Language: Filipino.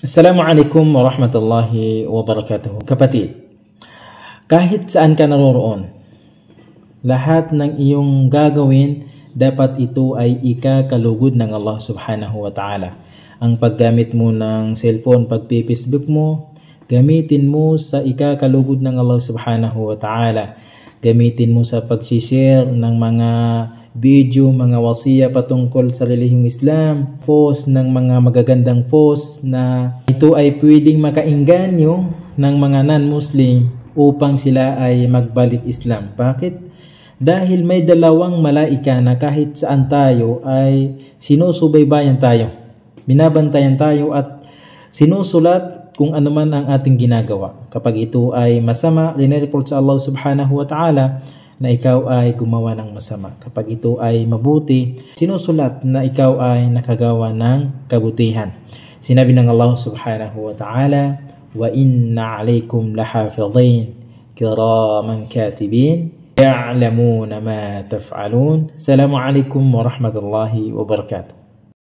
Assalamualaikum warahmatullahi wabarakatuh. Kapatid, kahit saan ka naroroon, lahat ng iyong gagawin, dapat ito ay ikakalugod ng Allah subhanahu wa ta'ala. Ang paggamit mo ng cellphone, pag-Facebook mo, gamitin mo sa ikakalugod ng Allah subhanahu wa ta'ala. Gamitin mo sa pag-share ng mga video, mga wasiya patungkol sa relihiyong Islam, post ng mga magagandang post na ito ay pwedeng makaengganyo ng mga non-Muslim upang sila ay magbalik Islam. Bakit? Dahil may dalawang malaika na kahit saan tayo ay sinusubaybayan tayo, binabantayan tayo at sinusulat kung ano man ang ating ginagawa. Kapag ito ay masama, rinireport sa Allah subhanahu wa ta'ala na ikaw ay gumawa ng masama. Kapag ito ay mabuti, sinusulat na ikaw ay nakagawa ng kabutihan. Sinabi ng Allah subhanahu wa ta'ala, wa inna alaykum lahafidhin kiraman katibin ya'lamuna ma taf'alun. Assalamualaikum warahmatullahi wabarakatuh.